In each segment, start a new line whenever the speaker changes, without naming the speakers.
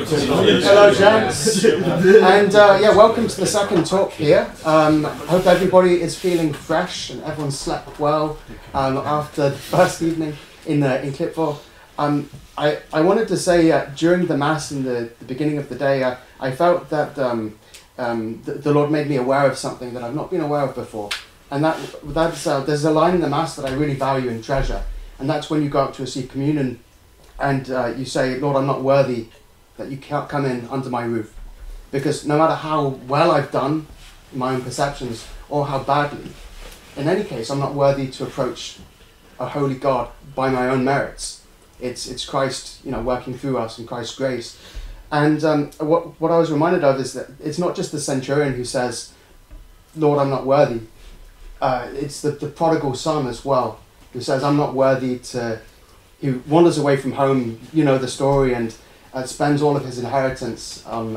Hello, gents. And yeah, welcome to the second talk here. Hope everybody is feeling fresh and everyone slept well after the first evening in Clipville. I wanted to say during the Mass in the beginning of the day, I felt that the Lord made me aware of something that I've not been aware of before. And that's there's a line in the Mass that I really value and treasure. And that's when you go up to receive communion and you say, Lord, I'm not worthy that you can't come in under my roof. Because no matter how well I've done in my own perceptions or how badly, in any case, I'm not worthy to approach a holy God by my own merits. It's Christ, working through us in Christ's grace. And what I was reminded of is that it's not just the centurion who says, Lord, I'm not worthy. It's the prodigal son as well, who says, I'm not worthy to, who wanders away from home, the story, and spends all of his inheritance on,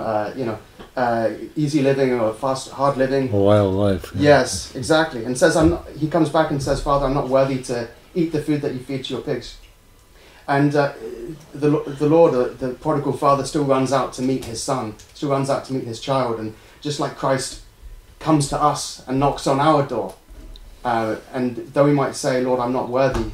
easy living or hard living.
A wild life.
Yeah. Yes, exactly. And says, he comes back and says, Father, I'm not worthy to eat the food that you feed to your pigs. And the Lord, the prodigal father, still runs out to meet his son, still runs out to meet his child. And just like Christ comes to us and knocks on our door, and though he might say, Lord, I'm not worthy,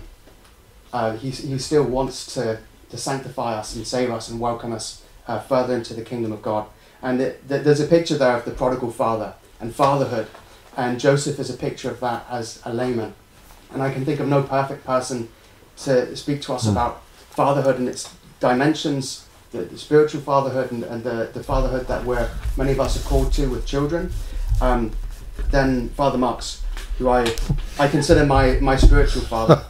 he still wants to sanctify us and save us and welcome us further into the kingdom of God. And there's a picture there of the prodigal father and fatherhood, and Joseph is a picture of that as a layman. And I can think of no perfect person to speak to us about fatherhood and its dimensions, the spiritual fatherhood and the fatherhood that many of us are called to with children, than Father Marks, who I consider my spiritual father,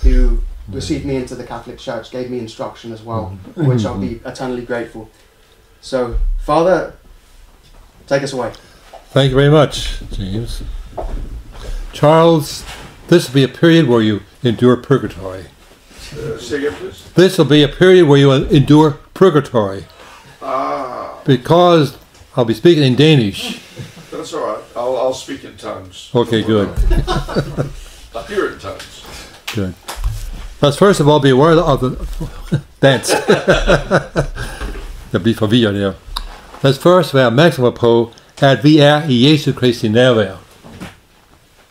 who received me into the Catholic Church, gave me instruction as well, for which I'll be eternally grateful. So, Father, take us away.
Thank you very much, James. Charles, this will be a period where you endure purgatory.
Say again, please.
This will be a period where you endure purgatory. Because I'll be speaking in Danish.
That's all right. I'll speak in tongues.
Okay, good.
I'll hear it in tongues.
Good. Let's first of all be aware of the dance. Jeg bliver forvirret her. Lad os først være opmærksomme på, at vi er i Jesu Kristi nærvær.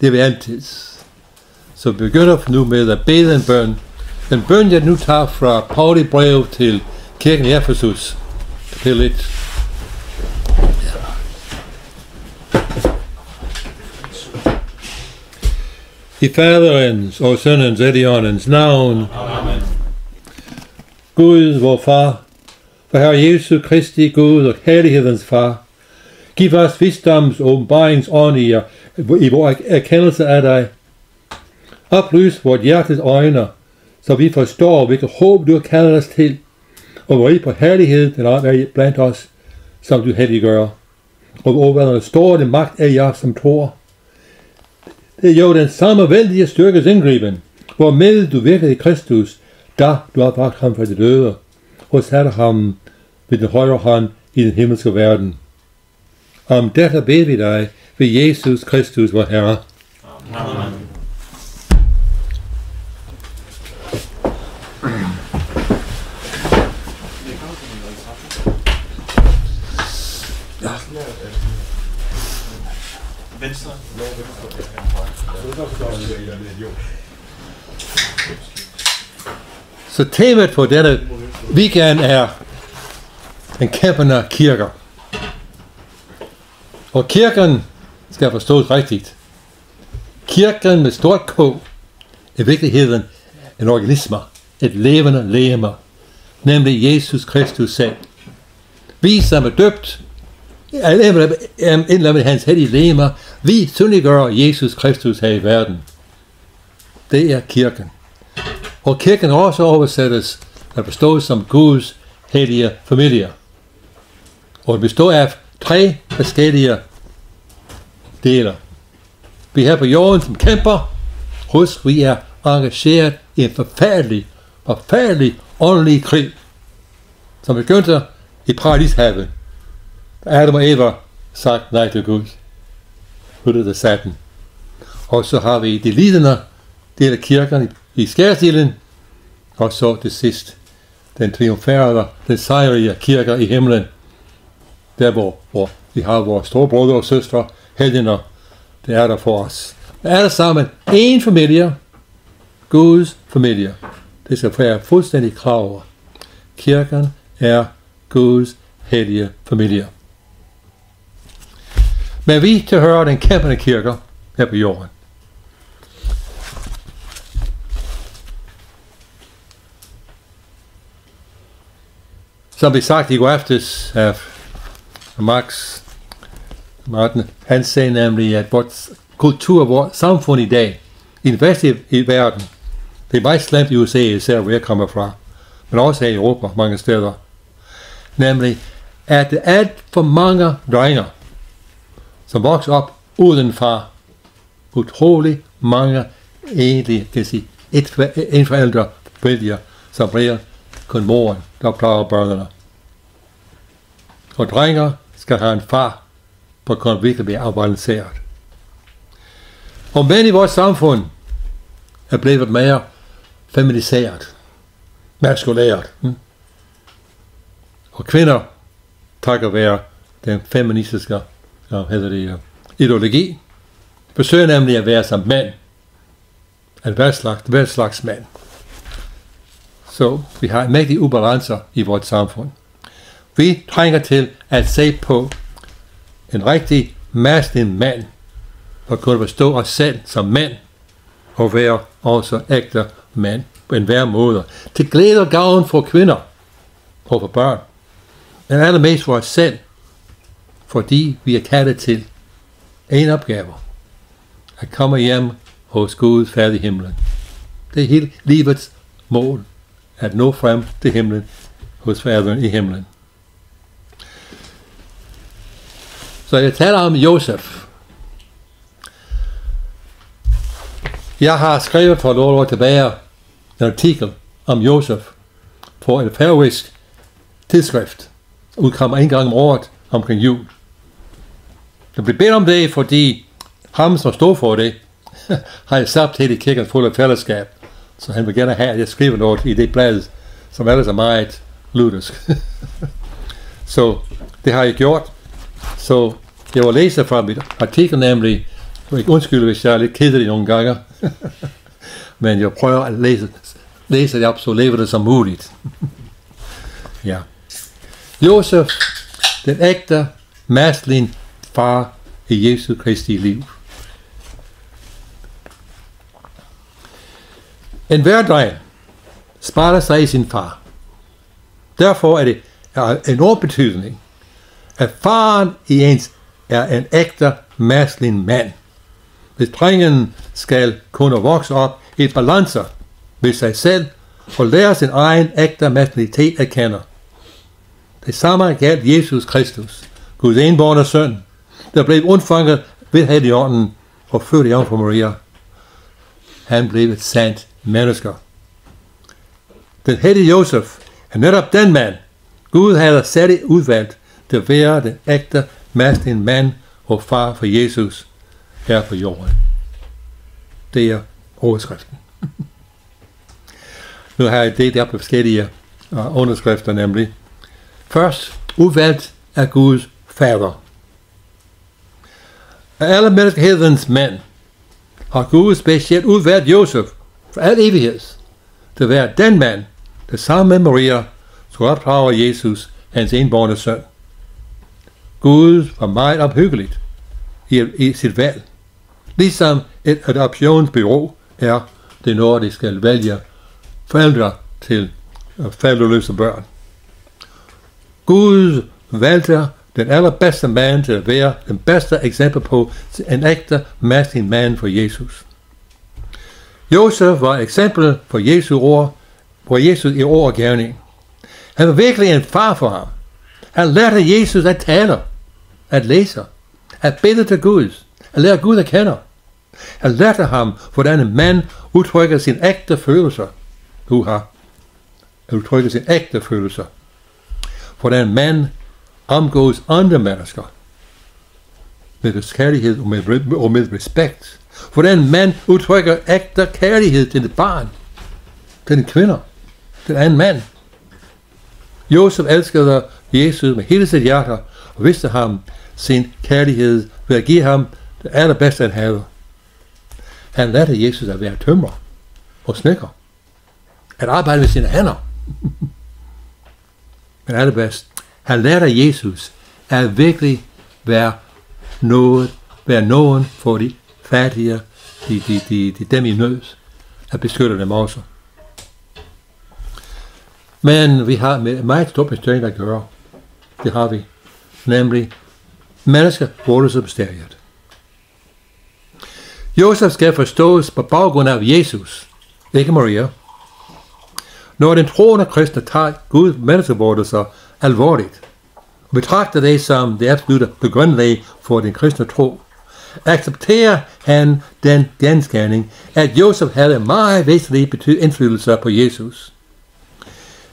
Det er vi altid. Så vi begynder nu med at bede en bøn. Den bøn, jeg nu tager fra Pauli brev til kirken i Efesus. Kapitel 1. I Faderens og Søndens og Helligåndens navn.
Amen.
Gud, vor far, for Herre Jesu Kristi Gud og herlighedens far, giv os visdoms- og åbenbaringsånd i vores erkendelse af dig. Oplys vort hjertes øjne, så vi forstår, hvilket håb du har kaldet os til, og hvor I på herlighed den er blandt os, som du helliggør. Og hvad der står det magt af jer som tror. Det er jo den samme vældige styrkes indgriben, hvormed du virkede i Kristus, da du har bragt ham fra de døde, og satte ham ved den højre hånd i den himmelske verden. Om dette beder vi dig ved Jesus Kristus, vor Herre.
Amen. Venstre.
Så temaet for denne weekend er den kæmpende kirker. Og kirken skal forstås rigtigt. Kirken med stort K er i virkeligheden en organisme, et levende legeme, nemlig Jesus Kristus selv. Vi som er døbt, indlemmet hans hellige legeme, vi synliggør Jesus Kristus her i verden. Det er kirken. Og kirken også oversættes at forstås som Guds hellige familie. Og det består af 3 forskellige dele. Vi er på jorden som kæmper. Husk, vi er engageret i en forfærdelig åndelig krig, som begyndte i Paradishavet. Adam og Eva sagt nej til Gud. Hyttede Satan. Og så har vi de lidende del af kirken i skærsilden, og så til sidst den triumferende, den sejrige kirker i himlen. Der hvor vi har vores store brødre og søstre, helgener, det er der for os. Alle sammen en familie, Guds familie. Det skal være fuldstændig klar over. Kirken er Guds hellige familie. Men vi tilhører den kæmpende kirker her på jorden. Som vi sagt i går aftes af Martin, han sagde nemlig, at vores kultur, vores samfund i dag, i den vestlige verden, det er meget slemt i USA, især hvor jeg kommer fra, men også her i Europa, mange steder. Nemlig, at det er alt for mange drenge, som vokser op uden far. Utrolig mange egentlig, kan sige, en forældre vælger, som bliver kun moren, der plejer børnene. Og drenger skal have en far, for at kunne virkelig blive afbalanceret. Og mænd i vores samfund er blevet mere feminiseret, maskulært. Og kvinder, takket være den feministiske ideologi, forsøger nemlig at være som mænd. Hver slags mænd. Så vi har en mægtig ubalancer i vores samfund. Vi trænger til at se på en rigtig maskulin mand, for at kunne forstå os selv som mænd, og være også ægte mænd på enhver måde. Til glæde og gavn for kvinder og for børn, men allermest for os selv, fordi vi er kaldet til en opgave, at komme hjem hos Guds færdige himlen. Det er hele livets mål, at nå frem til himlen hos faderen i himlen. Så jeg taler om Josef. Jeg har skrevet for nogle år tilbage en artikel om Josef på et færøsk tidsskrift, udkommer en gang om året omkring jul. Jeg blev bedt om det, fordi ham, som stod for det, har jeg sagt hele kirken fuld af fællesskab, så han vil gerne have, at jeg skriver noget i det blad, som ellers er meget luthersk. Så det har jeg gjort. Så jeg vil læse fra mit artikel, nemlig, jeg ikke undskylde, hvis jeg er lidt kedelig nogle gange, men jeg prøver at læse det op så levende som muligt. Ja. Josef, den ægte, maskulin far i Jesu Kristi liv. En hver dreng spejler sig i sin far. Derfor er det af enorm betydning, at faren i ens er en ægte maskulin mand. Hvis drengen skal kunne vokse op i balance med sig selv og lære sin egen ægte maskulinitet at kende. Det samme galt Jesus Kristus, Guds enbårne søn, der blev undfanget ved Helligånden og født i Jomfru Maria. Han blev et sandt menneske. Den hellige Josef er netop den mand, Gud havde særligt udvalgt til at være den ægte maskulin mand og far for Jesus her på jorden. Det er overskriften. Nu har jeg delt op på forskellige underskrifter, nemlig. Først, udvalgt af Guds fader. Af alle menneskehedens mænd har Gud specielt udvalgt Josef for al evighed til at være den mand, der sammen med Maria skulle opdrage Jesus, hans enbårne søn. Gud var meget ophyggeligt i sit valg. Ligesom et adoptionsbureau er det, når de skal vælge forældre til forældreløse børn. Gud valgte den allerbedste mand til at være den bedste eksempel på en ægte maskulin mand for Jesus. Josef var et eksempel på Jesu ord, på Jesus i ord og gerning. Han var virkelig en far for ham. Han lærte Jesus at tale, at læse, at bede til Gud, at lære Gud at kende. Han lærte ham, hvordan en mand udtrykker sin ægte følelser. Udtrykker sin ægte følelser. Hvordan en mand omgås andre mennesker med kærlighed og med respekt. Hvordan en mand udtrykker ægte kærlighed til et barn, til en kvinde, til en anden mand. Josef elskede Jesus med hele sit hjerte, og vidste ham sin kærlighed ved at give ham det allerbedste han havde. Han lærte Jesus at være tømrer og snedker, at arbejde med sine hænder. Men allerbedst, han lærte Jesus at virkelig være nogen for de fattige, dem i nød, at beskytte dem også. Men vi har med meget stort bestræng at gøre. Det har vi. Nemlig, mennesker wurde som mysteriet. Josef skal forstås på baggrund af Jesus, ikke Maria. Når den troende kristne tager Guds menneskevordelser alvorligt, og betragter det som det absolutte grundlag for den kristne tro, accepterer han den genskærning, at Josef havde meget væsentlig indflydelse på Jesus.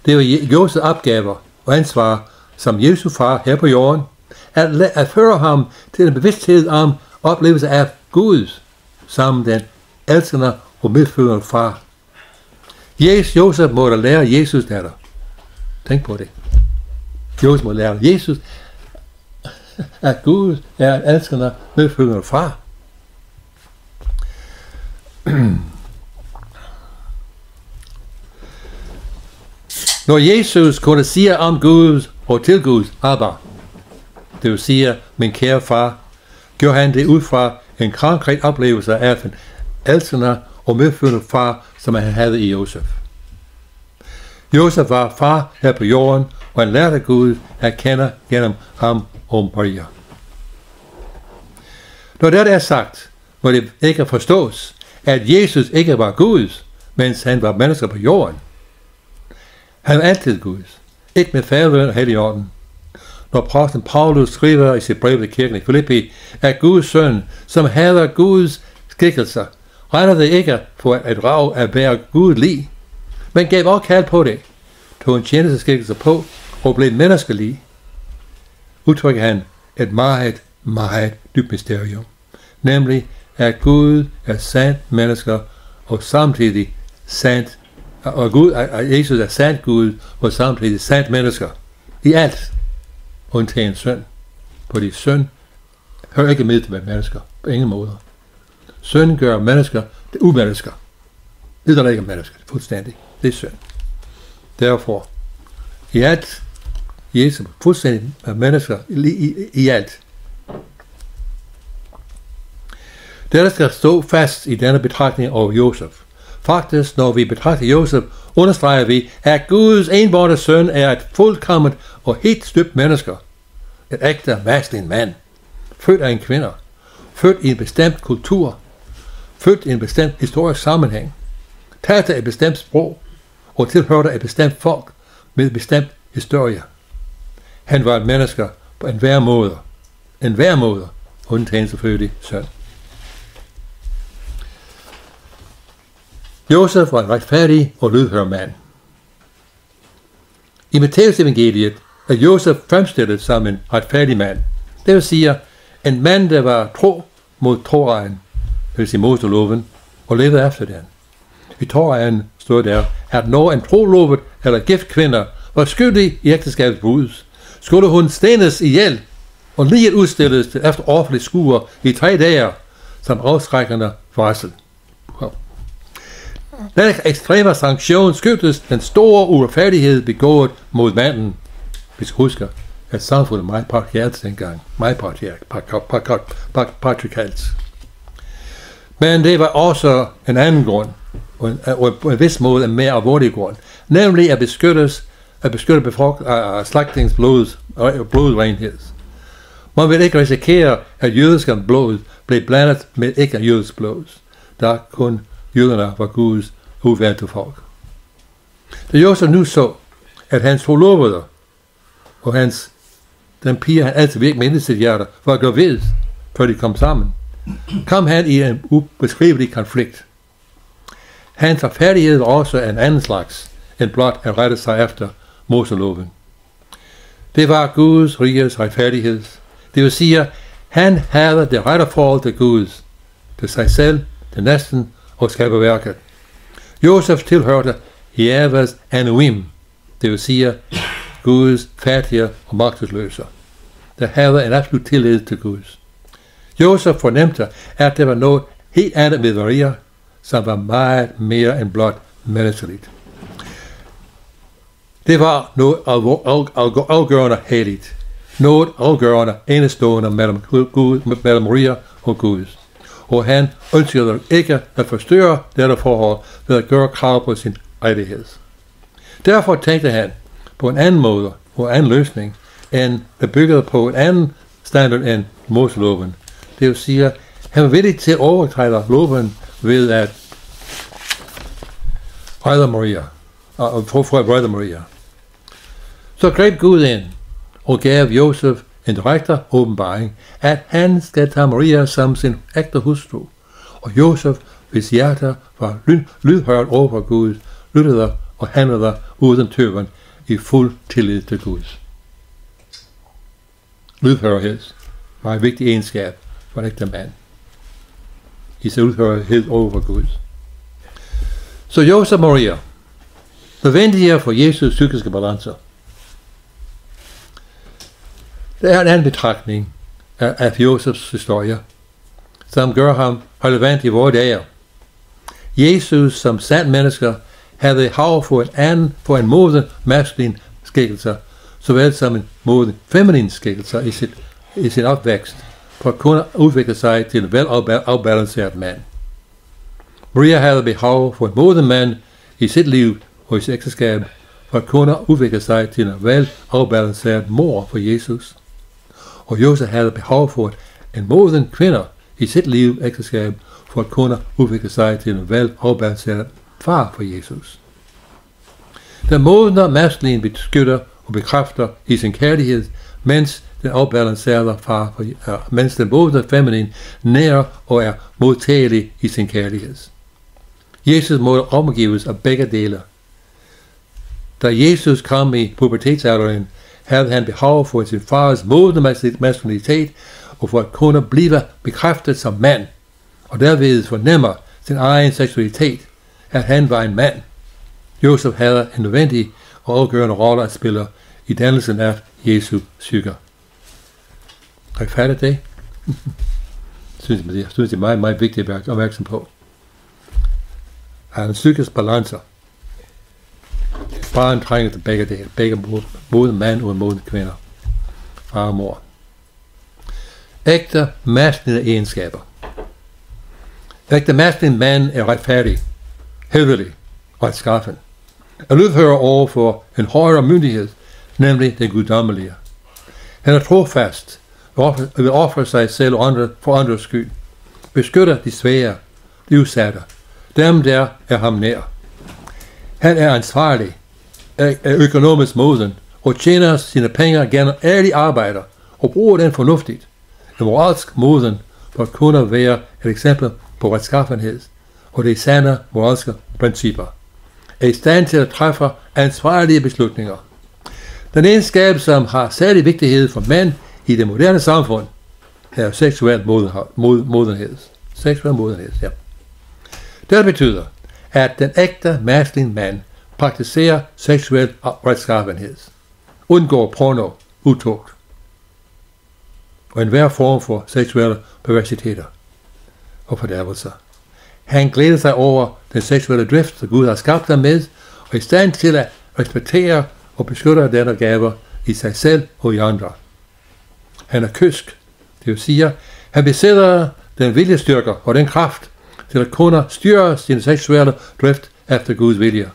Det var Josefs opgaver og ansvar som Jesu far her på jorden, at føre ham til en bevidsthed om oplevelse af Gud som den elskende og medfølende far. Josef måtte lære Jesus der. Tænk på det. Josef måtte lære Jesus, at Gud er en elskende, medfølende far. Når Jesus kunne sige om Gud og til Gud, Abba, det vil sige, min kære far, gjorde han det ud fra en konkret oplevelse af en elskende og medfølende far, som han havde i Josef. Josef var far her på jorden, og han lærte Gud at kende gennem ham og Maria. Når det er sagt, må det ikke forstås, at Jesus ikke var Gud, mens han var mennesker på jorden. Han var altid Gud, ikke med faderløn og helligånden. Når præsten Paulus skriver i sit brev til kirken i Filippi, at Guds søn, som havde Guds skikkelser, regnede det ikke for at rage at være Gud lig, men gav også kald på det, tog en tjenesteskikkelse på og blev menneskelig, udtrykker han et meget, meget dybt mysterium, nemlig at Gud er sandt mennesker og samtidig sandt, og Gud, at Jesus er sandt Gud og samtidig sandt mennesker i alt, undtagen synd, fordi synd hører ikke med til at mennesker på ingen måde. Synd gør mennesker til umennesker. Det er der ikke mennesker, fuldstændig. Det er synd. Derfor, i alt, Jesus er fuldstændig mennesker i alt. Det skal stå fast i denne betragtning over Josef. Faktisk, når vi betragter Josef, understreger vi, at Guds enbårne søn er et fuldkomment og helt støbt menneske. Et ægte maskulin mand. Født af en kvinde. Født i en bestemt kultur. Født i en bestemt historisk sammenhæng. Talte et bestemt sprog. Og tilhørte et bestemt folk med et bestemt historie. Han var et menneske på enhver måde. Enhver måde. Undtagen selvfølgelig søn. Josef var en retfærdig og lydhør mand. I Matthæus evangeliet er Josef fremstillet som en retfærdig mand. Det vil sige, en mand, der var tro mod Torahen, det vil sige Moseloven, og levede efter den. I Torahen stod der, at når en trolovet eller gift kvinde var skyldig i ægteskabets brud, skulle hun stenes ihjel og lige udstilles til efter offentlig skue i 3 dage som afskrækkende varsel. Denne ekstreme sanktion skyldtes den store uretfærdighed begået mod manden. Vi skal huske, at samfundet var meget patriarkalsk dengang. Meget patriarkalsk. Men det var også en anden grund, og på en vis måde en mere alvorlig grund, nemlig at beskytte slagtingens blodrenhed. Man ville ikke risikere, at jødiske blod blev blandet med ikke-jødisk blod, da kun jøderne var Guds udvalgte folk. Da Josef nu så, at hans forlovede og den pige, han altid virkede med sit hjerte, var gravid, før de kom sammen, kom han i en ubeskrivelig konflikt. Hans retfærdighed var også en anden slags, end blot at rette sig efter Moseloven. Det var Guds riges retfærdighed. Det vil sige, han havde det rette forhold til Gud, til sig selv, til næsten og skaberværket. Josef tilhørte Javes Elohim, det vil sige Guds fattige og magtesløse, der havde en absolut tillid til Guds. Josef fornemte, at der var noget helt andet ved Maria, som var meget mere end blot menneskeligt. Det var noget afgørende helligt. Noget afgørende enestående mellem Maria og Gud. Og han ønskede ikke at forstyrre dette forhold ved at gøre krav på sin ejlighed. Derfor tænkte han på en anden måde og en anden løsning, end der byggede på en anden standard end Moseloven. Det vil sige, at han var villig til at overtræde loven ved at redde Maria, for at redde Maria. Så greb Gud ind og gav Josef en direkte åbenbaring, at han skal tage Maria som sin ægte hustru. Og Josef, hvis hjerte var lydhørt over for Gud, lyttede og handlede uden tøven i fuld tillid til Gud. Lydhørighed var en vigtig egenskab for en ægte mand. I sin lydhørighed over for Gud. Så Josef og Maria, nødvendige for Jesus psykiske balance. Det er en anden betragtning af Josefs historie, som gør ham relevant i vores dage. Jesus som sand menneske havde hav for en moden maskulin skikkelse, såvel som en moden feminin skikkelse i sin opvækst, for at kunne udvikle sig til en velafbalanceret mand. Maria havde behov for en moden mand i sit liv og i sit ægteskab, for at kunne udvikle sig til en velafbalanceret mor for Jesus. Og Josef havde behov for en moden kvinde i sit liv ægteskab, for at kunne udvikle sig til en velafbalanceret far for Jesus. Den modne maskulin beskytter og bekræfter i sin kærlighed, mens den afbalancerede mens den modne feminin nærer og er modtagelig i sin kærlighed. Jesus måtte omgives af begge dele. Da Jesus kom i pubertetsalderen, havde han behov for sin fars modne maskulinitet og for at kunne blive bekræftet som mand, og derved fornemmer sin egen seksualitet, at han var en mand. Josef havde en nødvendig og afgørende rolle at spille i dannelsen af Jesu psyke. Har I fattet det? synes det er meget, meget vigtigt at være opmærksom på. At en psykisk balance. Barn trænger til begge dele. Begge mod mand og mod kvinder. Far og mor. Ægte maskuline egenskaber. Ægte maskulin mand er retfærdig, hæderlig og retskaffen. Er lydhører over for en højere myndighed, nemlig den guddommelige. Han er trofast og vil ofre sig selv og andre for andres skyld. Beskytter de svære, de udsatte. Dem der er ham nær. Han er ansvarlig, er økonomisk moden og tjener sine penge gennem ærlig arbejder og bruger den fornuftigt. En moralsk moden for at kunne være et eksempel på retskaffenhed og de sande moralske principper. Er i stand til at træffe ansvarlige beslutninger. Den egenskab, som har særlig vigtighed for mænd i det moderne samfund, er seksuel modenhed. Seksuel modenhed, ja. Det betyder, at den ægte maskulin mand praktiserer seksuel retskaffenhed, undgår porno, utugt og enhver form for seksuelle perversiteter og fordærvelser. Han glæder sig over den seksuelle drift, som Gud har skabt ham med, og er i stand til at respektere og beskytte denne gaver i sig selv og i andre. Han er kysk, det vil sige, han besidder den viljestyrke og den kraft til at kunne styre sin seksuelle drift efter Guds vilje.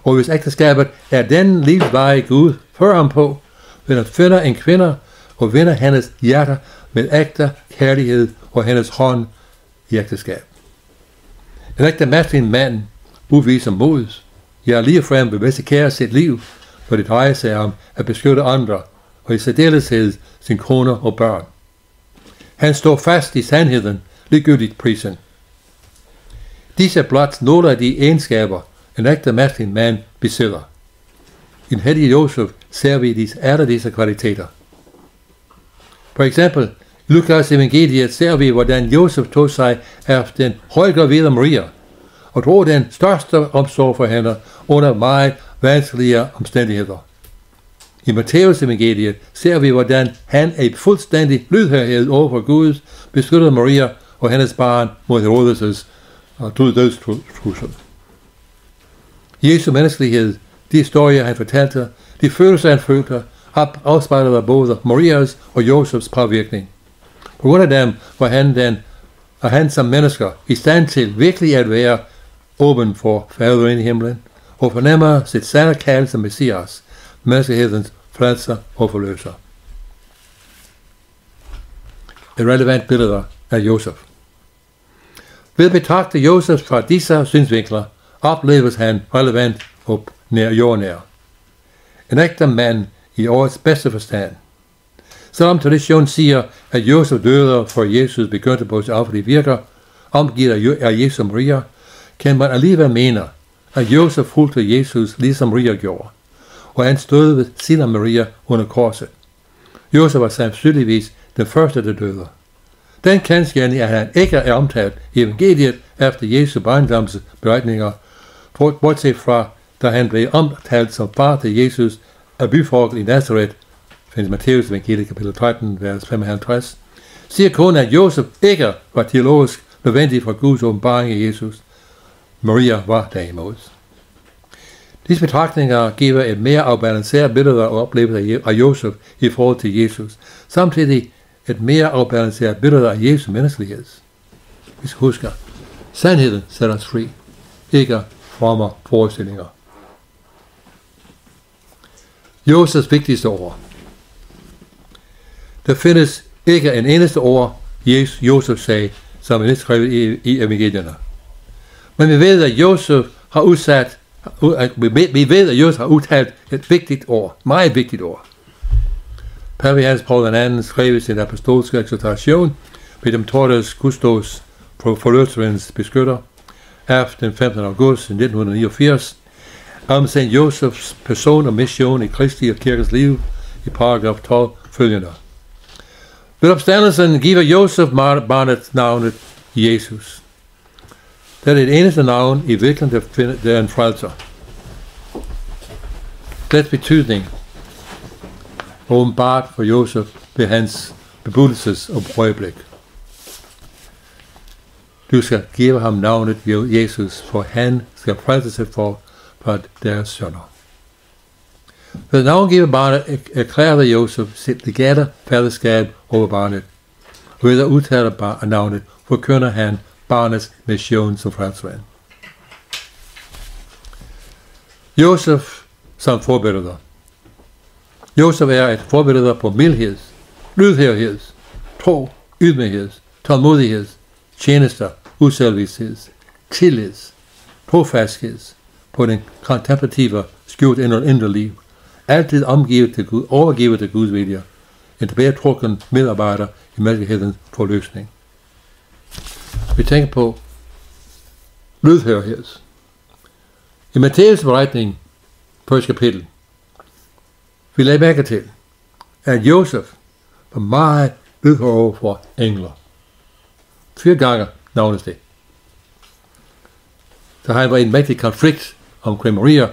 Og hvis ægteskabet er den livsvej Gud fører ham på, vil han finde en kvinde og vinde hendes hjerte med ægte kærlighed og hendes hånd i ægteskab. En ægte maskulin mand udviser mod, ja ligefrem vil risikere sit liv, for det drejer sig om at beskytte andre, og i særdeleshed sin kone og børn. Han står fast i sandheden, ligegyldigt prisen. Disse er blot nogle af de egenskaber, en ægte maskulin mand besidder. I den hellige Josef ser vi disse kvaliteter. For eksempel, i Lukas evangeliet ser vi, hvordan Josef tog sig af den højgravide Maria, og drog den største omsorg for hende under meget vanskelige omstændigheder. I Matteus evangeliet ser vi, hvordan han er i fuldstændig lydhørhed over for Gud, beskyttede Maria og hendes barn mod Herodes' og dødstrussel. Jesu menneskelighed, de historier han fortalte, de følelser han følte, afspejlede både Marias og Josefs påvirkning. På grund af dem var han som mennesker i stand til virkelig at være åben for faderen i himlen, og fornemmer sit sande kald som Messias, menneskehedens frelser og forløser. Et relevant billede af Josef. Ved at betragte Josef fra disse synsvinkler, opleves han relevant og jordnær. En ægte mand i årets bedste forstand. Selvom traditionen siger, at Josef døde, for Jesus begyndte på sit offentlige virker, omgivet af Jesus og Maria, kan man alligevel mene, at Josef fulgte Jesus, ligesom Maria gjorde, og han stod ved siden af Maria under korset. Josef var sandsynligvis den første, der døde. Den kendsgerning, at han ikke er omtalt i evangeliet efter Jesu barndoms beretninger, bortset fra, da han blev omtalt som far til Jesus af byfolket i Nazareth, findes Matteus evangeliet kapitel 13, vers 55, siger kun, at Josef ikke var teologisk nødvendig for Guds åbenbaring af Jesus. Maria var derimod. Disse betragtninger giver et mere afbalanceret billede og oplevelse af Josef i forhold til Jesus, samtidig et mere afbalanceret billede af Jesu menneskelighed. Vi skal huske, sandheden sætter os fri, ikke former forestillinger. Josefs vigtigste ord. Der findes ikke en eneste ord, Josef sagde, som er skrevet i evangelierne. Men vi ved, at Josef har udtalt et vigtigt ord, meget vigtigt ord. Pave Johannes Paul II skrev i sin apostolske eksortation ved dem Tordes Custos på forløserens beskytter den 15. august 1989 om St. Josefs person og mission i Kristi og kirkens liv i paragraf 12 følgende. Ved opstandelsen giver Josef barnet navnet Jesus. Det er det eneste navn i virkeligheden, der er en frelser. Dets betydning åbenbart for Josef ved hans bebudelses og øjeblik. Du skal give ham navnet Jesus, for han skal frelse sig for deres sønner. Ved navngive barnet erklærede Josef sit legale faderskab over barnet. Ved at udtale navnet forkynder han barnets mission som frelseren. Josef som forbilleder. Josef er et forbillede på mildhed, lydhørhed, tro, ydmyghed, tålmodighed, tjenester, uselviskhed, tillid, trofasthed på den kontemplative, skjult indre liv, altid overgivet til Guds vilje, en tilbagetrukken medarbejder i menneskehedens forløsning. Vi tænker på lydhørhed. I Matteus beretning, første kapitel, vi lagde mærke til, at Josef var meget lydhør over for engler. 4 gange navnes det. Så han var i en mægtig konflikt omkring Maria,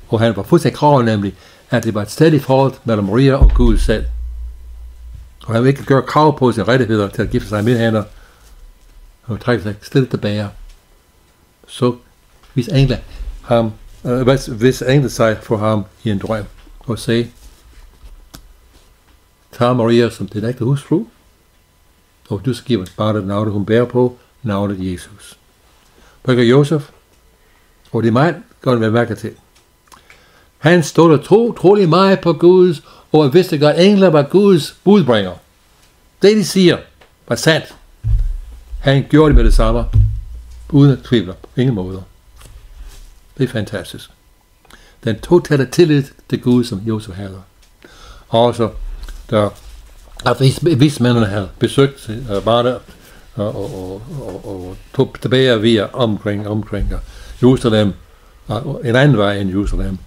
og han var fuldstændig klar nemlig, at det var et stadigt forhold mellem Maria og Gud selv. Og han ville ikke gøre krav på sine rettigheder til at gifte sig med hende, og trække sig stille tilbage. Så hvis englen sig for ham i en drøm, og sagde, tag Maria som din ægte husfru, og du skal give barnet navnet, hun bærer på, navnet Jesus. Brygger Josef, og det er meget godt at mærke til. Han stod der trolig meget på Guds, og vidste godt, at engler var Guds budbringer. Det de siger, var sandt. Han gjorde det med det samme, uden at tvivle på ingen måde. Det er fantastisk. Den totale tillid til Gud, som Josef havde. Også, at vismændene havde besøgt barnet, og tog tilbage via omkring Jerusalem, og en anden vej end Jerusalem,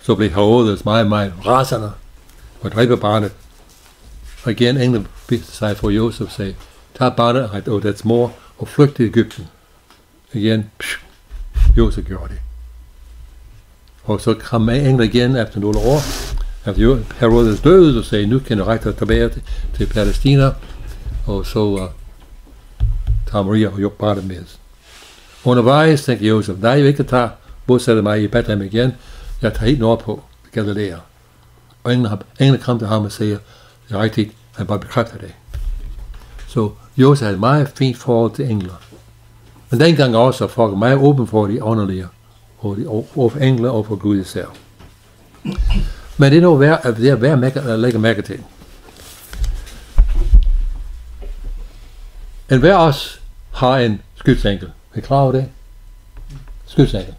så blev Herodes meget rasende og dræber barnet. Og igen englen viste sig for Josef og sagde, tag barnet og dets mor og flygt til Egypten. Igen, Josef gjorde det. Og så kom englen igen efter nogle år, efter Herodes døde, og sagde, nu kan du rejse tilbage til Palæstina, og så tager Maria og Josef bare med. Undervejs tænkte Josef, nej, jeg vil ikke tage bodsætte mig i Bethlehem igen, jeg tager helt nordpå, Galilea. Og englen kom til ham og siger, det er rigtigt, han bare bekræfter det. Så Josef havde et meget fint forhold til engler. Men dengang også folk meget åben for de åndelige, og for engler og for Gud især. Men det er noget værd at lægge mærke til. En hver os har en skytsengel. Er I klar over det? Skytsengel.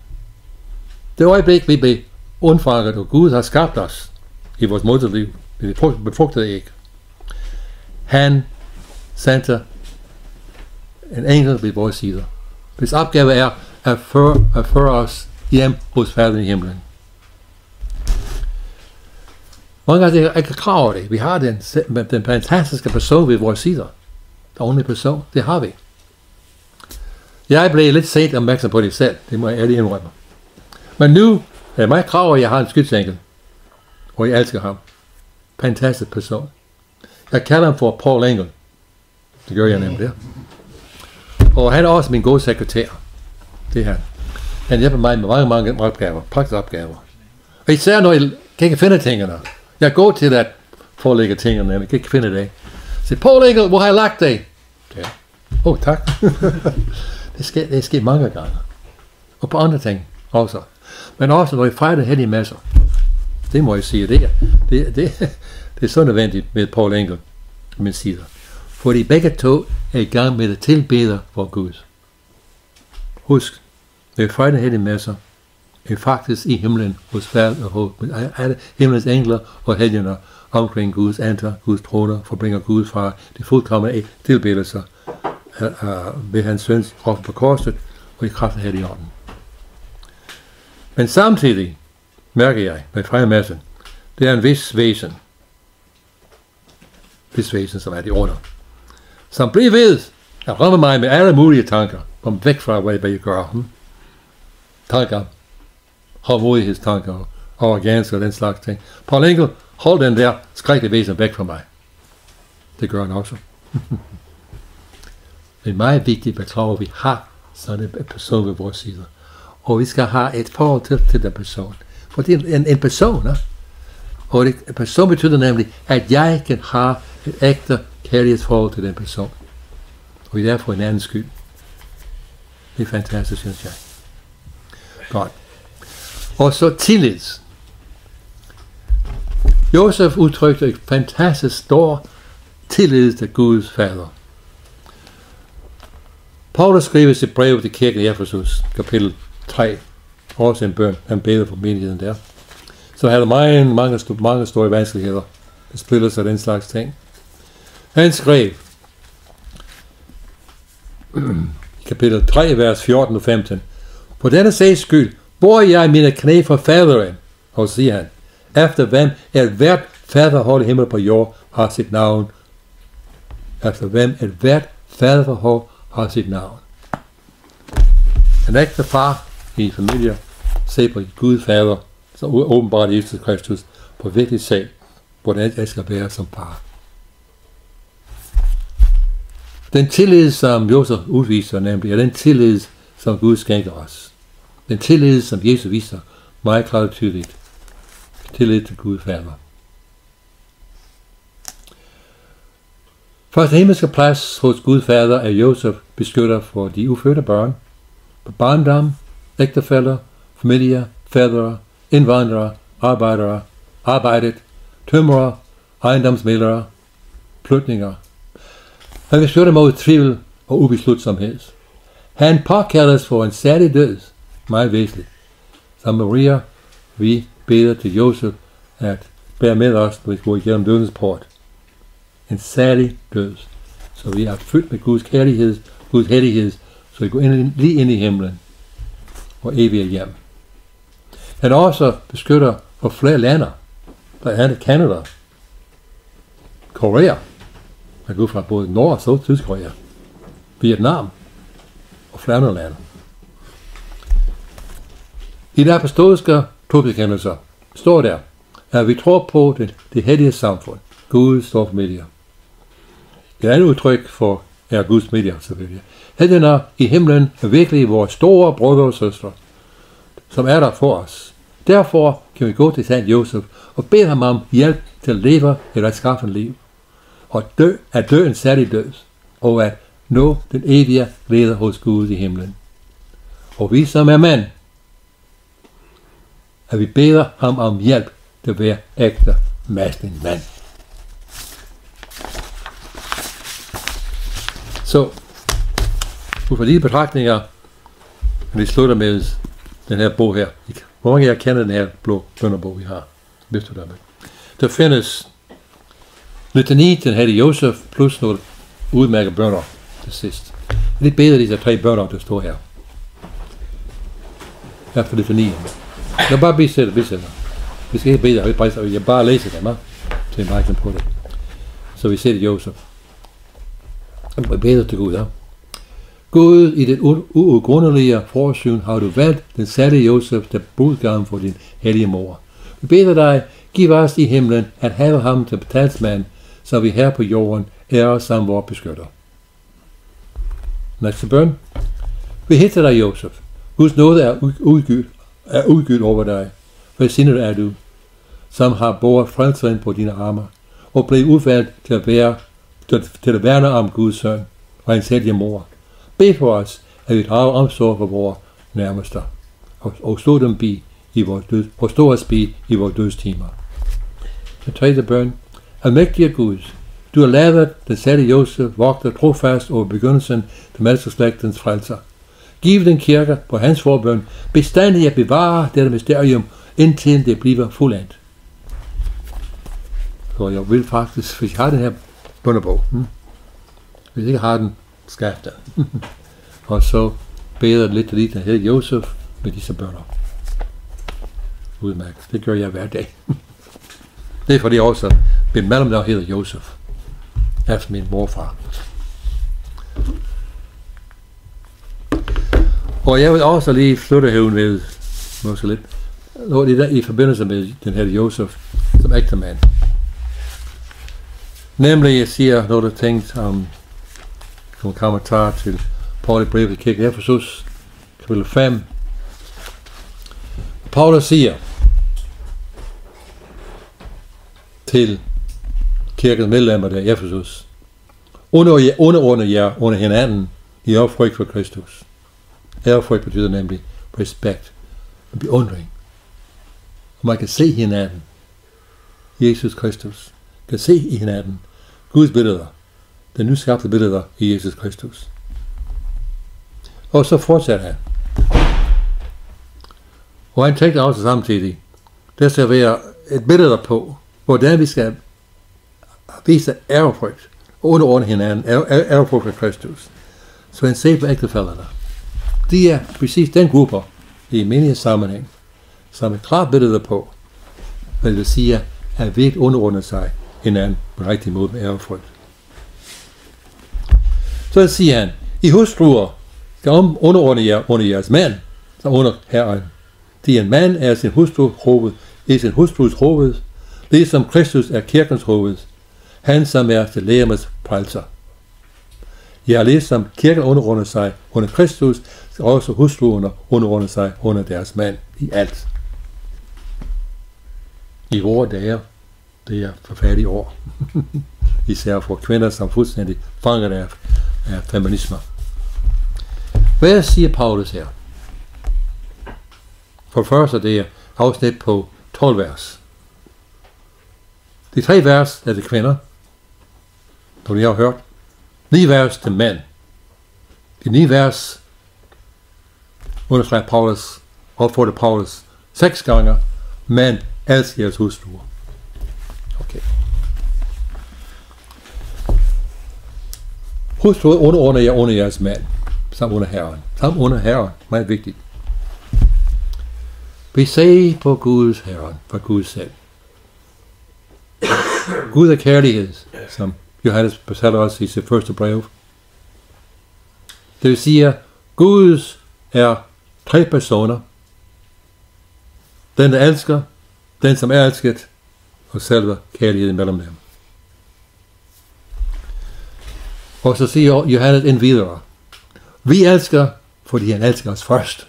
Det øjeblik, vi blev undfanget, og Gud har skabt os i vores moderliv, vi befrugtede ikke. Han sendte en engel ved vores side. Hvis opgave er at føre os hjem hos Faderen i himlen. Mange gange er ikke klar over det. Vi har den fantastiske person ved vores side. Den ordentlige person, det har vi. Jeg blev lidt sent opmærksom på det selv, det må jeg ærligt indrømme. Men nu er jeg meget klar over, at jeg har en skytsengel, og jeg elsker ham. Fantastisk person. Jeg kalder ham for Paul Engel. Det gør jeg nemlig. Og han er også min gode sekretær. Det er han. Han hjælper mig med mange opgaver, praktiske opgaver. Og især når jeg kan ikke finde tingene. Jeg går til at forelægge tingene, men jeg kan ikke finde det. Så Paul Engel, hvor har jeg lagt det? Ja. Tak. det er sket mange gange. Og på andre ting også. Men også når jeg fejrer det hellige masser. Det må jeg sige. Det er så nødvendigt med Paul Engel på min side. Fordi begge to er i gang med at tilbede for Gud. Husk, når jeg fejrer det hellige masser, er faktisk i himlen hos Fader og alle himlens engler og helgener omkring Guds alter, Guds troner, forbringer Gud fra de fuldkommende tilbedelser ved hans søns offer på korset og i kraft af Helligånden. Men samtidig mærker jeg med fejrmassen, det er en vis væsen, som er de under, som bliver ved at ramme mig med alle mulige tanker, om væk fra hvad jeg gør. Tanker, hårdmodighedstanker, arrogance og den slags ting. Paul Engel, hold den der skrækkelige væsen væk fra mig. Det gør han også. Det er meget vigtigt at klare, at vi har sådan en person ved vores side. Og vi skal have et forhold til den person. For det er en person, og en person betyder nemlig, at jeg kan have et ægte kærlighedsforhold til den person. Og det er derfor en anden skyld. Det er fantastisk, synes jeg. Godt. Og så tillid. Josef udtrykte et fantastisk stor tillid til Guds fader. Paulus skriver sit brev til kirken i Efesus, kapitel 3, også en bøn, han beder for menigheden der. Så havde mange store vanskeligheder, splittelse af den slags ting. Han skrev, i kapitel 3, vers 14 og 15, på denne sags skyld, bor jeg mine knæ for faderen, og siger han, efter hvem hvert faderhold i himmel på jord har sit navn. Efter hvem hvert faderhold har sit navn. En ægte far i en familie ser på Gud fader, som åbenbart Jesus Kristus, på virkelig sag, hvordan jeg skal være som far. Den tillid, som Josef udviser, nemlig, er den tillid, som Gud skænker os. Den tillid, som Jesus viser, meget klart og tydeligt. Tillid til Gud fader. Først himmelske plads hos Gud fader er Josef beskytter for de ufødte børn, på barndom, ægtefæller, familier, fædre, indvandrere, arbejdere, arbejdet, tømrere, ejendomsmældere, flytninger. Han beskytter mod tvivl og ubeslutsomhed. Han påkaldes for en særlig død, meget væsentligt. Som Maria, vi beder til Josef at bære med os, når vi går igennem dødens port. En særlig død, så vi er fyldt med Guds kærlighed, Guds hellighed, så vi går lige ind i himlen og evigt hjem. Han også beskytter for flere lande, blandt andet Canada, Korea, man går fra både Nord- og Sydkorea, Vietnam og flere andre lande. I det apostoliske trosbekendelser står der, at vi tror på det hellige samfund, Guds store familie. Et andet udtryk for er Guds familie, selvfølgelig. Helgener i himlen er virkelig vores store brødre og søstre, som er der for os. Derfor kan vi gå til Sankt Josef og bede ham om hjælp til at leve et retskaffent liv, og at dø en særlig død, og at nå den evige glæde hos Gud i himlen. Og vi som er mænd, at vi beder ham om hjælp til at være ægte maskulin mand. Så, ud fra de betragtninger, vi slutter med den her bog her. Hvor mange af jer kender den her blå bønderbog, vi har? Vidste du dermed? Der findes litani til den hellige Josef, plus nogle udmærkede bønder til sidst. Det er bedre disse 3 bønder, der står her. Efter litanien. Lad bare bisætte. Vi skal ikke bede, jeg bare læser dem, til en rækken på det. Så vi ser det Josef. Vi beder til Gud, ja. Gud, i det uudgrundelige forsyn har du valgt den særlige Josef, der brudgom for din hellige mor. Vi beder dig, giv os i himlen at have ham til talsmand, så vi her på jorden er som vores beskytter. Næste bøn. Vi hitter dig, Josef. Guds nåde er udgydt over dig. Velsignet er du, som har båret frelseren på dine arme, og blev udvalgt til at værne om Guds søn og hans hellige mor. Bed for os, at vi drager omsorg for vores nærmeste, og stå dem bi i vores død, og stå os bi i vores dødstimer. Den 3. bøn. Almægtige Gud, du har lavet den særlige Josef vogter trofast over begyndelsen til menneskeslægtens frelser. Giv den kirke på hans forbøn bestandig at bevare dette mysterium, indtil det bliver fuldendt. Så jeg vil faktisk, hvis jeg har den her bønnebog, hvis jeg ikke har den, skab den. Og så beder lidt den her Josef med disse bønner. Udmærket. Det gør jeg hver dag. Det er fordi også min mellemnavn hedder Josef, efter min morfar. Og jeg vil også lige slutte her med måske lidt noget i forbindelse med den her Josef som ægte mand. Nemlig, jeg siger noget, der tænkt om som kommentar til Paul i brevet til kirken Efesus, kapitel 5. Paulus siger til kirkens medlemmer der i Efesus, underordne jer under hinanden i opfrygt for Kristus. Ærefrygt betyder nemlig respekt og beundring. Og man kan se hinanden. Jesus Kristus kan se i hinanden Guds billeder, den nyskabte billeder i Jesus Kristus. Og så fortsætter han. Og han tænkte også samtidig, der skal være et billede på, hvordan vi skal vise ærefrygt og underordne hinanden, ærefrygt for Kristus. Så han ser på ægtefællerne. De er præcis den gruppe i menighedssammenhæng, som er klart billede på, hvad det vil sige, at vi ikke underordner sig hinanden på en rigtig måde med ærefrygt. Så siger han, I hustruer skal underordne jer under jeres mand, som under Herren. De en mand er sin hustrus hoved, ligesom Kristus er kirkens hoved, han som er til legemets frelser. Jeg har læst, som kirken underordner sig under Kristus, skal også hustruerne underordne sig under deres mand i alt. I vore dage, det er forfærdelige år. Især for kvinder, som fuldstændig fanget af feminisme. Hvad siger Paulus her? For først er det afsnit på 12 vers. De 3 vers er til kvinder, som I har hørt. 9 vers til mænd. De 9 vers understreger Paulus, opfordrer Paulus 6 gange, mænd elsker jeres hustruer. Okay. Hustruer underordner jer under jeres mand, sammen under Herren. Sammen under Herren, meget vigtigt. Vi ser på Guds Herren, for Gud selv. Gud er kærlighed, som Johannes fortæller os i sit første brev. Det vil sige, at Gud er 3 personer. den der elsker, den som er elsket, og selve kærligheden mellem dem. Og så siger Johannes ind videre, vi elsker, fordi han elsker os først.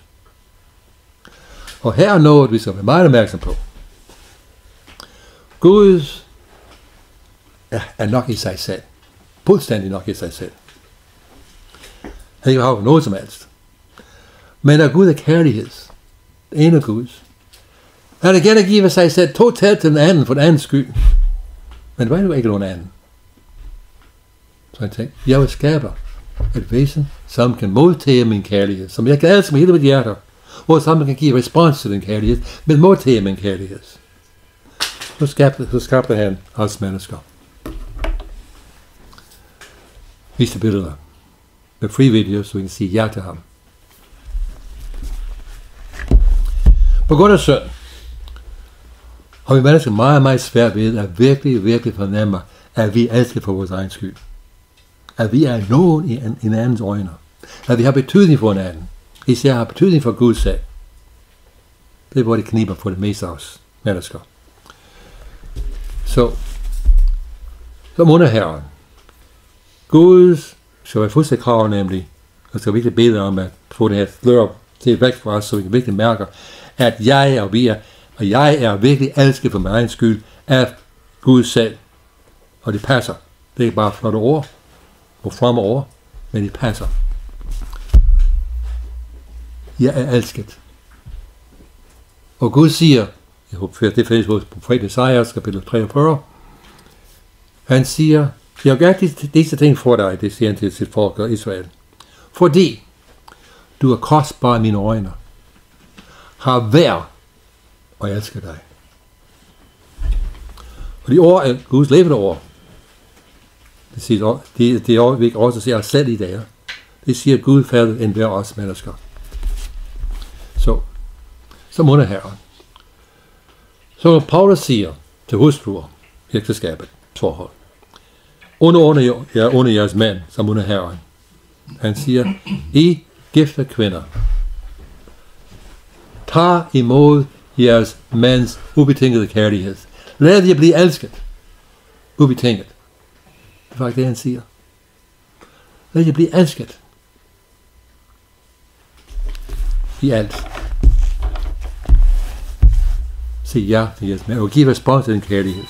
Og her er noget, vi skal være meget opmærksom på. Gud er nok i sig selv. Fuldstændig nok i sig selv. Han ikke har noget som helst. Men at Gud er kærlighed, det ene Guds, han er gerne at give sig selv totalt til den anden, for den andens skyld. Men hvad er jo ikke nogen anden? Så han tænkte, jeg vil skabe et væsen, som kan modtage min kærlighed, som jeg kan elske med hele mit hjerte, og som kan give respons til den kærlighed, men modtage min kærlighed. Så skabte han os mennesker. Viste billeder med free videos, så vi kan sige ja til ham. På grund af synd har vi mennesker meget, meget svært ved at virkelig fornemme, at vi elsker for vores egen skyld. At vi er nogen i en andens øjne. At vi har betydning for en anden. Især har betydning for Gud selv. Det er, hvor det kniber for det meste af os mennesker. Så under Herren. Gud skal være fuldstændig krav, nemlig, og skal virkelig bede om at få det her slør til væk fra os, så vi kan virkelig mærke, at jeg er virkelig elsket for min egen skyld af Gud selv. Og det passer. Det er ikke bare flotte ord og fremover, men det passer. Jeg er elsket. Og Gud siger, jeg håber, det findes hos profet Esajas, kapitel 43, han siger, jeg gør disse ting for dig, det siger han til sit folk og Israel, fordi du er kostbar i mine øjne, har værd, og jeg elsker dig. Og de ord er Guds levende ord. Det siger det ord, vi også siger os selv i dag. Det siger Gud færdig end hver os mennesker. Så under Herren. Så Paulus siger til hustruer i ægteskabet, forhold. Under jeres mænd, som under Herren. Han siger, I gifte kvinder, tag imod jeres mands ubetingede kærlighed. Lad jer blive elsket. Ubetinget. Det er faktisk det, han siger. Lad jer blive elsket. I alt. Sig ja til jeres mand, og giv respons til den kærlighed.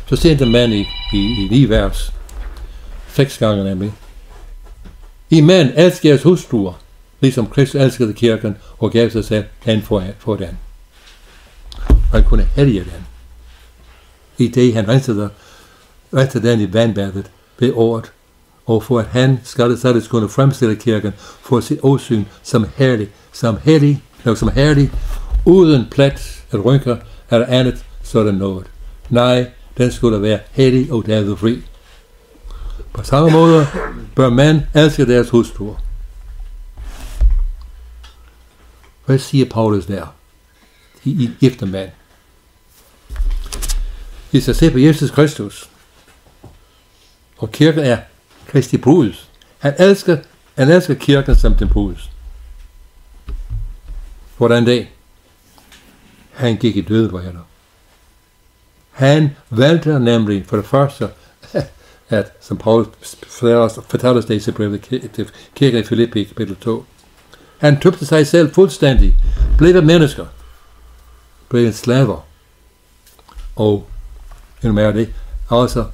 Så siger den mand i 9 vers, 6 gange nemlig. I mænd elsker jeres hustruer, ligesom Kristus elskede kirken og gav sig selv hen for den. Og han kunne hellige den. I det han rensede den i vandbadet ved ordet, og for at han skal kunne fremstille kirken for sit åsyn som herlig, uden plet eller rynker eller andet sådan noget. Nej, den skulle være hellig og derved fri. På samme måde bør mænd elske deres hustruer. Hvad siger Paulus der? I gifte mænd. I skal se på Jesus Kristus. Og kirken er Kristi brud. Han elsker kirken som den brud. Hvordan det? Han gik i døden for hende. Han valgte nemlig for det første, at som Paulus fortæller os det i sit brev til kirken i Filippi kapitel 2. Han tøbte sig selv fuldstændig, blev et mennesker, blev en slaver, og endnu mere det, også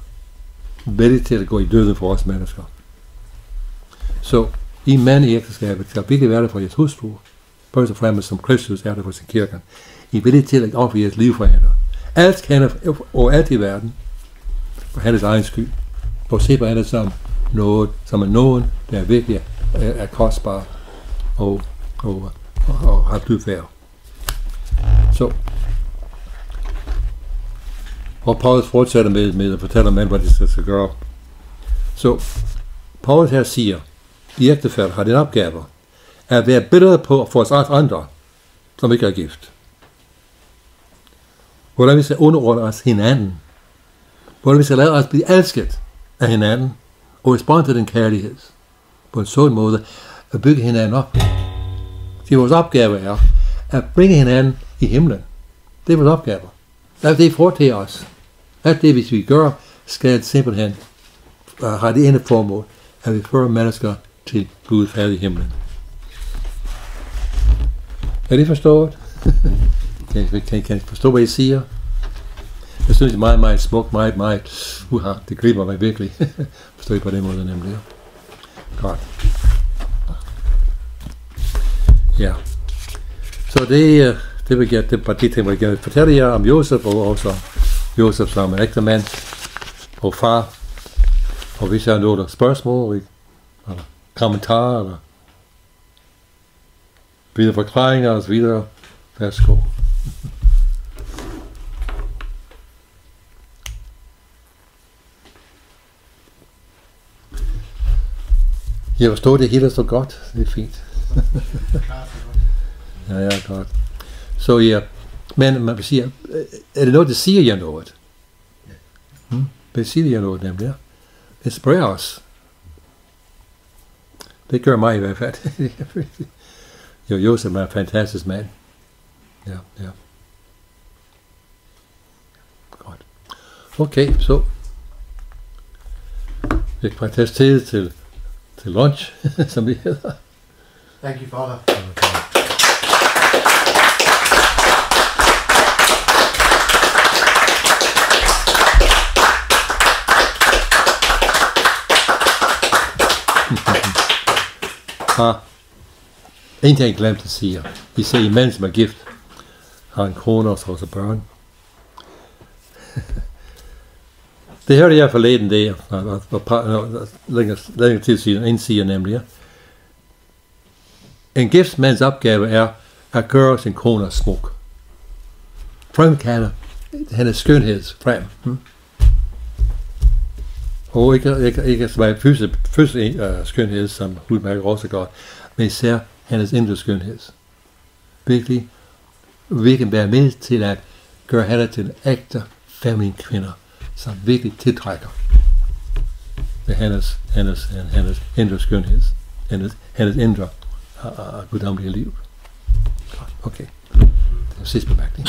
villig til at gå i døden for os mennesker. Så I mænd i ægteskabet skal virkelig være der for jeres hustru, først og fremmest som Kristus er der for sin kirke. I er villige til at ofre jeres liv for hende. Alt kan og alt i verden, for hendes egen skyld, og se på hende som nogen, der er virkelig er kostbar og har dybt værd. Så, og Paulus fortsætter med at fortælle mænd, hvad de skal gøre. Så, Paulus her siger, i ægtefælle har den opgave at være billeder på for os andre, som ikke er gift. Hvordan vi skal underordne os hinanden. Hvordan vi skal lade os blive elsket af hinanden, og respondere til den kærlighed. På en sådan måde at bygge hinanden op. Så vores opgave er at bringe hinanden i himlen. Det er vores opgaver. Alt det foretager os. Alt det, hvis vi gør, skal simpelthen have det ene formål, at vi fører mennesker til Gud Fader i himlen. Er det forstået? Kan I forstå, hvad I siger? Jeg synes, det er meget, meget smukt, meget, det griber mig virkelig. Forstår I på den måde, nemlig. Godt. Ja. Så det var de ting, jeg gerne fortælle jer om Josef, og også Josef som en ægte mand og far. Og hvis jeg har nogle spørgsmål, eller kommentarer, eller videre forklaringer og så videre, værsgo. Jeg forstår det hele så godt. Det er fint. Ja, godt. Så ja, men man vil sige, er det noget, der siger jer noget? Det siger jer noget, nemlig, ja. Det spørger os. Det gør mig i hvert fald. Jo, Josef er en fantastisk mand. Ja. Godt. Okay, så vi kan faktisk tid til lunch, som det hedder.
Thank you, Father.
En ting jeg glemte at sige. I ser, en mand som er gift, har en kone og så børn. Det hørte jeg forleden dag, længere tid siden, en siger nemlig. En gift mands opgave er at gøre sin kone smuk. Fremkalde hendes skønhed frem. Og ikke bare fysisk skønhed, som udmærker også godt, men især hendes indre skønhed. Virkelig, vi kan være med til at gøre hende til en ægte feminin kvinde, som virkelig tiltrækker med hendes indre skønhed, hendes indre guddommelige liv. Okay, det er sidste bemærkning.